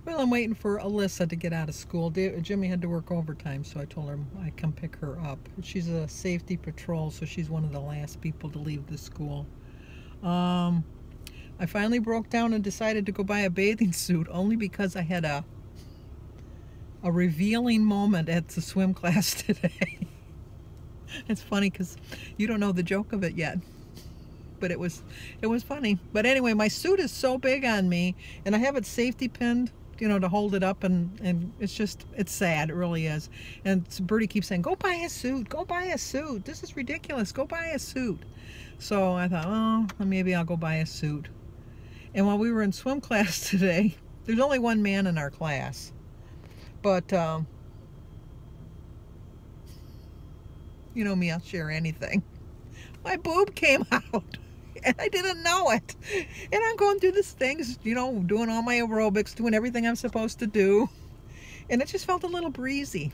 Well, I'm waiting for Alyssa to get out of school. Jimmy had to work overtime, so I told her I'd come pick her up. She's a safety patrol, so she's one of the last people to leave the school. Um, I finally broke down and decided to go buy a bathing suit only because I had a revealing moment at the swim class today. It's funny because you don't know the joke of it yet, but it was funny. But anyway, my suit is so big on me, and I have it safety pinned, you know, to hold it up, and it's sad. It really is. And Bertie keeps saying, "Go buy a suit. Go buy a suit. This is ridiculous. Go buy a suit." So I thought, oh, maybe I'll go buy a suit. And while we were in swim class today, there's only one man in our class, but you know me, I'll share anything. My boob came out, and I didn't know it. And I'm going through these things, you know, doing all my aerobics, doing everything I'm supposed to do, and it just felt a little breezy.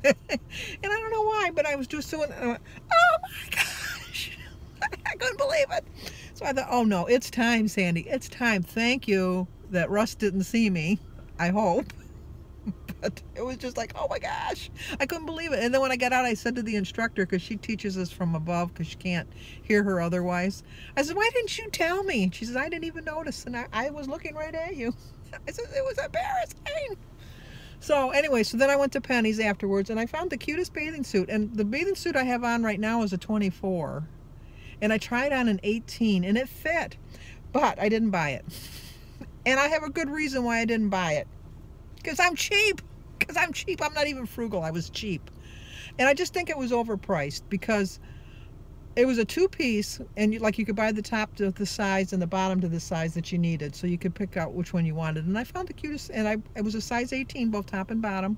And I don't know why, but I was just doing it, and I went, oh my gosh, I couldn't believe it. So I thought, oh no, it's time, Sandy, it's time. Thank you that Russ didn't see me, I hope. But it was just like, oh my gosh, I couldn't believe it. And then when I got out, I said to the instructor, because she teaches us from above because you can't hear her otherwise, I said, why didn't you tell me? And she says, I didn't even notice, and I was looking right at you. I said, it was embarrassing. So anyway, so then I went to Penny's afterwards, and I found the cutest bathing suit. And the bathing suit I have on right now is a 24, and I tried on an 18, and it fit, but I didn't buy it. And I have a good reason why I didn't buy it. Because I'm cheap. Because I'm cheap. I'm not even frugal. I was cheap. And I just think it was overpriced because it was a two-piece, and you could buy the top to the size and the bottom to the size that you needed, so you could pick out which one you wanted. And I found the cutest, and it was a size 18, both top and bottom,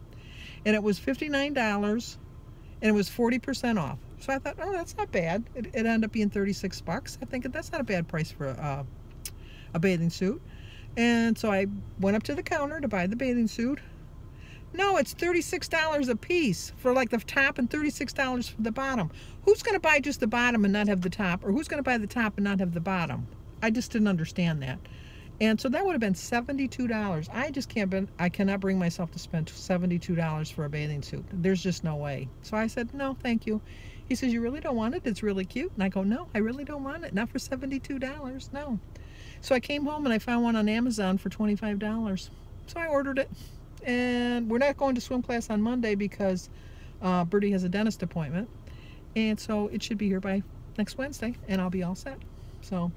and it was $59, and it was 40% off. So I thought, oh, that's not bad. It ended up being 36 bucks. I think that's not a bad price for a bathing suit. And so I went up to the counter to buy the bathing suit. No, it's $36 a piece for like the top and $36 for the bottom. Who's going to buy just the bottom and not have the top? Or who's going to buy the top and not have the bottom? I just didn't understand that. And so that would have been $72. I cannot bring myself to spend $72 for a bathing suit. There's just no way. So I said, no, thank you. He says, you really don't want it? It's really cute. And I go, no, I really don't want it. Not for $72, no. So I came home and I found one on Amazon for $25. So I ordered it. And we're not going to swim class on Monday because Bertie has a dentist appointment. And so it should be here by next Wednesday, and I'll be all set. So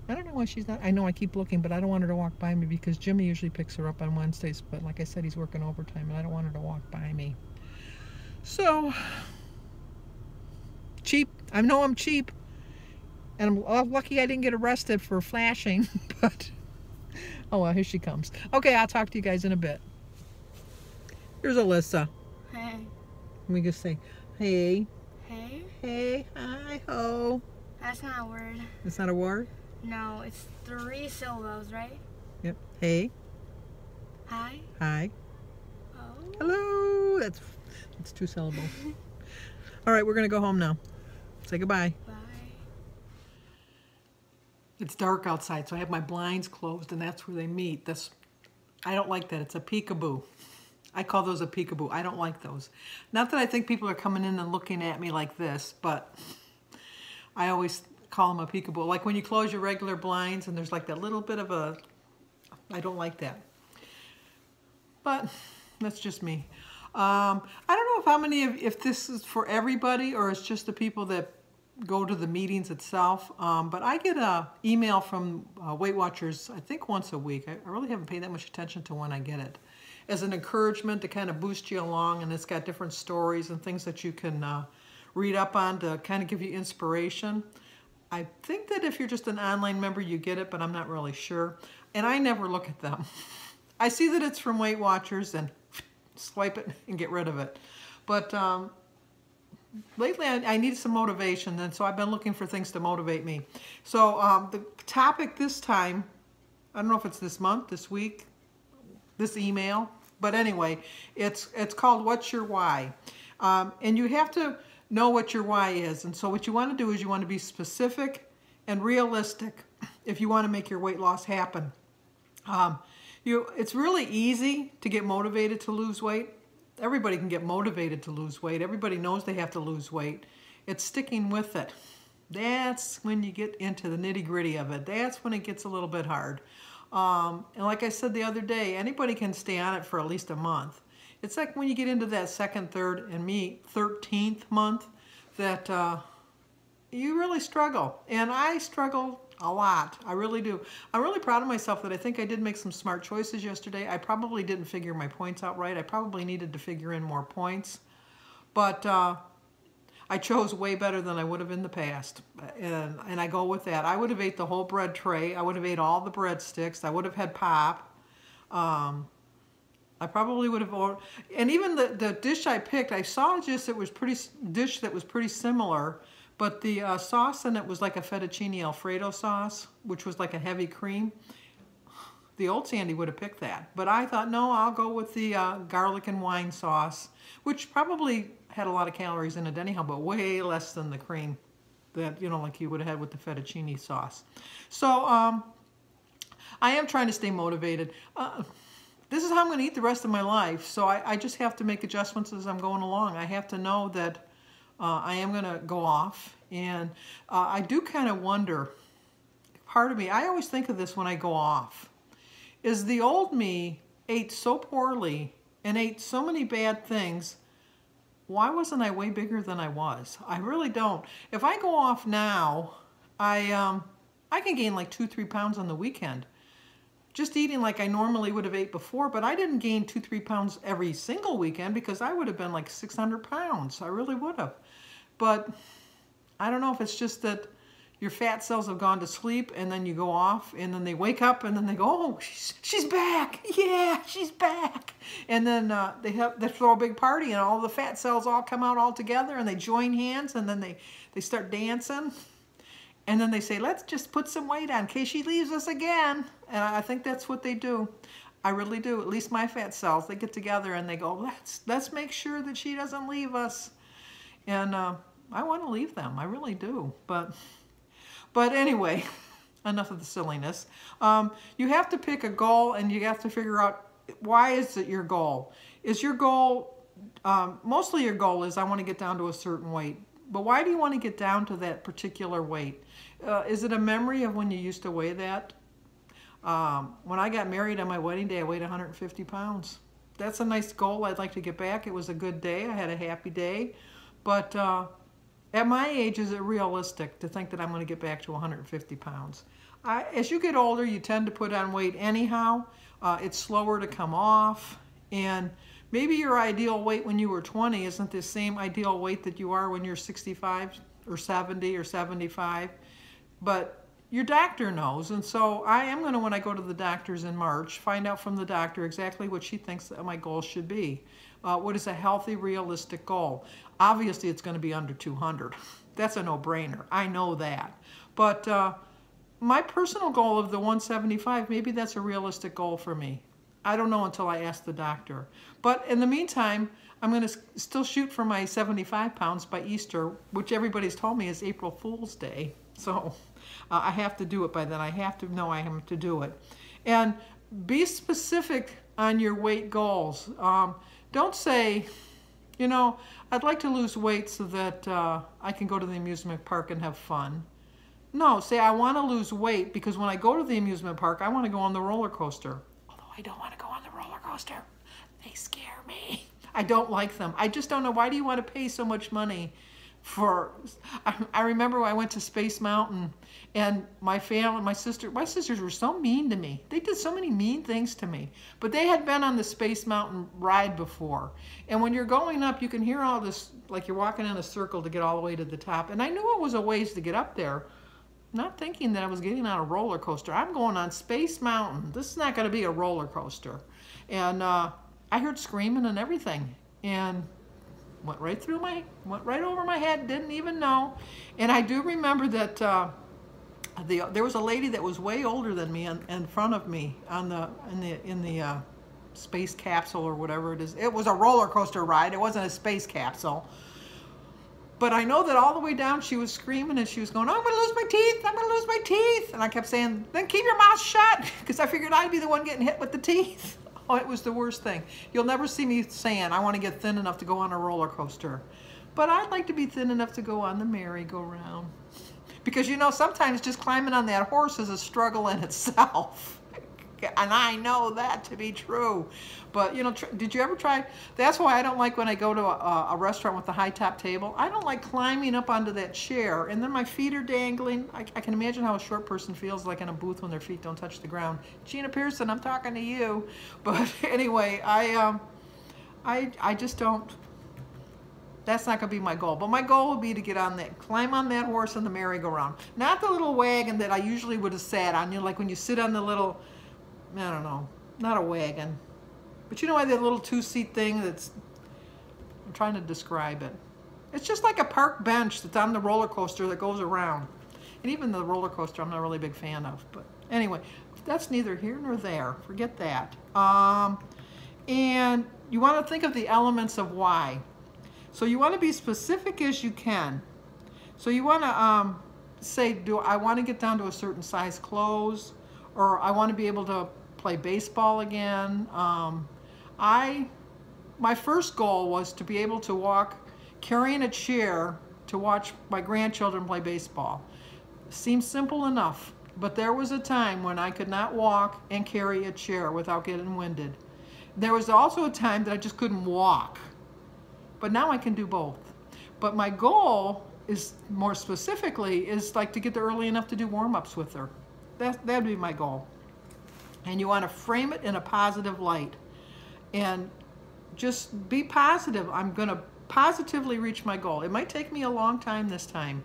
I don't know why she's not. I know I keep looking, but I don't want her to walk by me because Jimmy usually picks her up on Wednesdays. But like I said, he's working overtime, and I don't want her to walk by me. So cheap. I know I'm cheap. And I'm lucky I didn't get arrested for flashing, but oh well, here she comes. Okay, I'll talk to you guys in a bit. Here's Alyssa. Hey. Let me just say, hey. Hey? Hey, hi, ho. That's not a word. It's not a word? No, it's 3 syllables, right? Yep. Hey. Hi. Hi. Oh. Hello. That's 2 syllables. All right, we're going to go home now. Say goodbye. Bye. It's dark outside, so I have my blinds closed, and that's where they meet. I don't like that. It's a peekaboo. I call those a peekaboo. I don't like those. Not that I think people are coming in and looking at me like this, but I always call them a peekaboo. Like when you close your regular blinds and there's like that little bit of a... I don't like that. But that's just me. I don't know if this is for everybody or it's just the people that go to the meetings itself, but I get an email from Weight Watchers, I think once a week. I really haven't paid that much attention to when I get it, as an encouragement to kind of boost you along, and it's got different stories and things that you can read up on to kind of give you inspiration. I think that if you're just an online member, you get it, but I'm not really sure. And I never look at them. I see that it's from Weight Watchers and swipe it and get rid of it. But lately I needed some motivation, and so I've been looking for things to motivate me. So the topic this time, I don't know if it's this month, this week, this email, but anyway, it's called What's Your Why? And you have to know what your why is. And so what you want to do is you want to be specific and realistic if you want to make your weight loss happen. Um, it's really easy to get motivated to lose weight. Everybody can get motivated to lose weight. Everybody knows they have to lose weight. It's sticking with it. That's when you get into the nitty-gritty of it. That's when it gets a little bit hard. And like I said the other day, anybody can stay on it for at least a month. It's like when you get into that second, third, and 13th month that you really struggle. And I struggle a lot. I really do. I'm really proud of myself that I think I did make some smart choices yesterday. I probably didn't figure my points out right. I probably needed to figure in more points. But I chose way better than I would have in the past. And I go with that. I would have ate the whole bread tray. I would have ate all the breadsticks. I would have had pop. I probably would have, and even the dish I picked, I saw just it was dish that was pretty similar, but the sauce in it was like a fettuccine Alfredo sauce, which was like a heavy cream. The old Sandy would have picked that, but I thought, no, I'll go with the garlic and wine sauce, which probably had a lot of calories in it anyhow, but way less than the cream that, you know, like you would have had with the fettuccine sauce. So I am trying to stay motivated. This is how I'm going to eat the rest of my life, so I just have to make adjustments as I'm going along. I have to know that I am going to go off, and I do kind of wonder, part of me, I always think of this when I go off, is the old me ate so poorly and ate so many bad things. Why wasn't I way bigger than I was? I really don't. If I go off now, I can gain like 2-3 pounds on the weekend. Just eating like I normally would have ate before, but I didn't gain 2-3 pounds every single weekend because I would have been like 600 pounds. I really would have. But I don't know if it's just that your fat cells have gone to sleep and then you go off and then they wake up and then they go, oh, she's back. Yeah, she's back. And then they throw a big party and all the fat cells all come out all together and they join hands and then they start dancing. And then they say, let's just put some weight on in case she leaves us again. And I think that's what they do. I really do. At least my fat cells, they get together and they go, let's make sure that she doesn't leave us. And I want to leave them. I really do. But anyway, enough of the silliness. You have to pick a goal and you have to figure out, why is it your goal? Is your goal, mostly your goal is I want to get down to a certain weight. But why do you want to get down to that particular weight? Is it a memory of when you used to weigh that? When I got married on my wedding day, I weighed 150 pounds. That's a nice goal I'd like to get back. It was a good day. I had a happy day. But at my age, is it realistic to think that I'm going to get back to 150 pounds? As you get older, you tend to put on weight anyhow. It's slower to come off. And maybe your ideal weight when you were 20 isn't the same ideal weight that you are when you're 65 or 70 or 75. But your doctor knows. And so I am going to, when I go to the doctors in March, find out from the doctor exactly what she thinks that my goal should be. What is a healthy, realistic goal? Obviously, it's going to be under 200. That's a no-brainer. I know that. But my personal goal of the 175, maybe that's a realistic goal for me. I don't know until I ask the doctor. But in the meantime, I'm going to still shoot for my 75 pounds by Easter, which everybody's told me is April Fool's Day. So I have to do it by then. I have to know I have to do it. And be specific on your weight goals. Don't say, you know, I'd like to lose weight so that I can go to the amusement park and have fun. No, say I want to lose weight because when I go to the amusement park, I want to go on the roller coaster. Although I don't want to go on the roller coaster. They scare me. I don't like them. I just don't know. Why do you want to pay so much money for... I remember when I went to Space Mountain and my family, my sisters were so mean to me. They did so many mean things to me. But they had been on the Space Mountain ride before. And when you're going up, you can hear all this, like you're walking in a circle to get all the way to the top. And I knew it was a ways to get up there. Not thinking that I was getting on a roller coaster. I'm going on Space Mountain. This is not going to be a roller coaster. And I heard screaming and everything. And went right over my head, didn't even know. And I do remember that there was a lady that was way older than me in front of me in the space capsule or whatever it is. It was a roller coaster ride. It wasn't a space capsule. But I know that all the way down she was screaming and she was going, "Oh, I'm going to lose my teeth. I'm going to lose my teeth." And I kept saying, "Then keep your mouth shut," because I figured I'd be the one getting hit with the teeth. Oh, it was the worst thing. You'll never see me saying, "I want to get thin enough to go on a roller coaster." But I'd like to be thin enough to go on the merry-go-round. Because, you know, sometimes just climbing on that horse is a struggle in itself. And I know that to be true. But, you know, did you ever try? That's why I don't like when I go to a restaurant with the high top table. I don't like climbing up onto that chair and then my feet are dangling. I can imagine how a short person feels like in a booth when their feet don't touch the ground. Gina Pearson, I'm talking to you. But anyway, I just don't. That's not going to be my goal. But my goal would be to get on that, climb on that horse in the merry-go-round. Not the little wagon that I usually would have sat on. You know, like when you sit on the little, I don't know, not a wagon. But you know why that little two-seat thing that's, I'm trying to describe it. It's just like a park bench that's on the roller coaster that goes around. And even the roller coaster I'm not really a big fan of. But anyway, that's neither here nor there. Forget that. And you want to think of the elements of why. So you want to be specific as you can. So you want to say, do I want to get down to a certain size clothes? Or I want to be able to play baseball again. My first goal was to be able to walk carrying a chair to watch my grandchildren play baseball. Seems simple enough, but there was a time when I could not walk and carry a chair without getting winded. There was also a time that I just couldn't walk. But now I can do both. But my goal is, more specifically, is like to get there early enough to do warm-ups with her. That'd be my goal. And you want to frame it in a positive light. And just be positive. I'm going to positively reach my goal. It might take me a long time this time.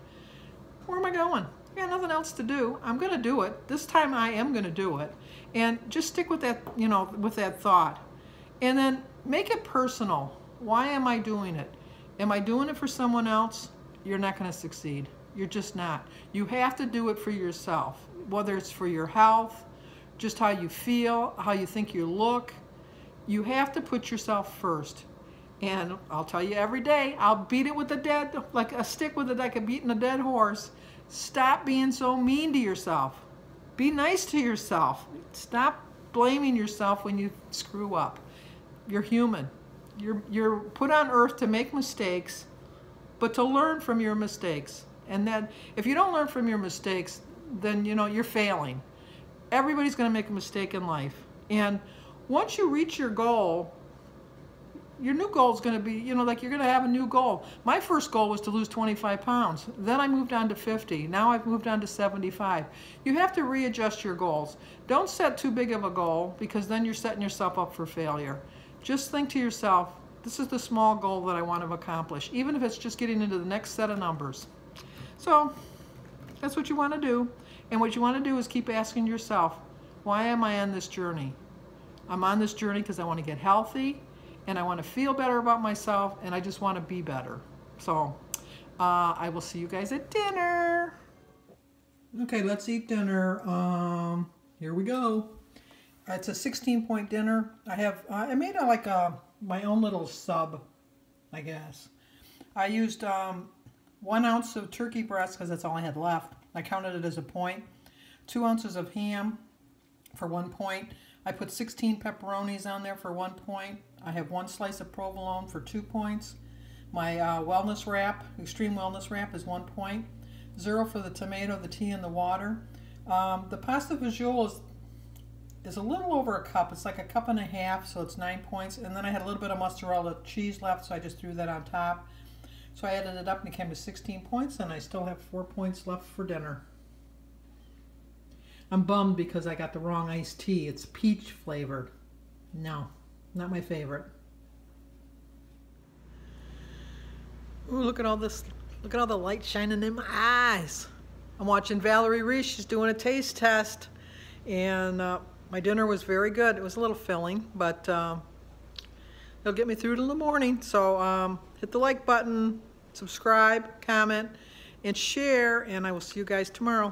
Where am I going? I got nothing else to do. I'm going to do it. This time I am going to do it. And just stick with that, you know, with that thought. And then make it personal. Why am I doing it? Am I doing it for someone else? You're not going to succeed. You're just not. You have to do it for yourself, whether it's for your health, just how you feel, how you think you look. You have to put yourself first. And I'll tell you every day, I'll beat it with like a stick with it, like a beating a dead horse. Stop being so mean to yourself. Be nice to yourself. Stop blaming yourself when you screw up. You're human. You're put on earth to make mistakes, but to learn from your mistakes. And then if you don't learn from your mistakes, then you know you're failing. Everybody's going to make a mistake in life. And once you reach your goal, your new goal is going to be, you know, like you're going to have a new goal. My first goal was to lose 25 pounds. Then I moved on to 50. Now I've moved on to 75. You have to readjust your goals. Don't set too big of a goal, because then you're setting yourself up for failure. Just think to yourself, this is the small goal that I want to accomplish, even if it's just getting into the next set of numbers. So that's what you want to do. And what you want to do is keep asking yourself, why am I on this journey? I'm on this journey because I want to get healthy, and I want to feel better about myself, and I just want to be better. So I will see you guys at dinner. Okay, let's eat dinner. Here we go. It's a 16-point dinner. I made my own little sub, I guess. I used 1 ounce of turkey breast because that's all I had left. I counted it as a point. 2 ounces of ham for 1 point. I put 16 pepperonis on there for 1 point. I have 1 slice of provolone for 2 points. My wellness wrap, extreme wellness wrap, is 1 point. 0 for the tomato, the tea, and the water. The pasta visual is a little over a cup. It's like a cup and a half, so it's 9 points. And then I had a little bit of mozzarella cheese left, so I just threw that on top. So I added it up and it came to 16 points, and I still have 4 points left for dinner. I'm bummed because I got the wrong iced tea. It's peach flavored. No, not my favorite. Ooh, look at all this. Look at all the light shining in my eyes. I'm watching Valerie Reese. She's doing a taste test. And my dinner was very good. It was a little filling, but it'll get me through till the morning. So hit the like button, subscribe, comment, and share, and I will see you guys tomorrow.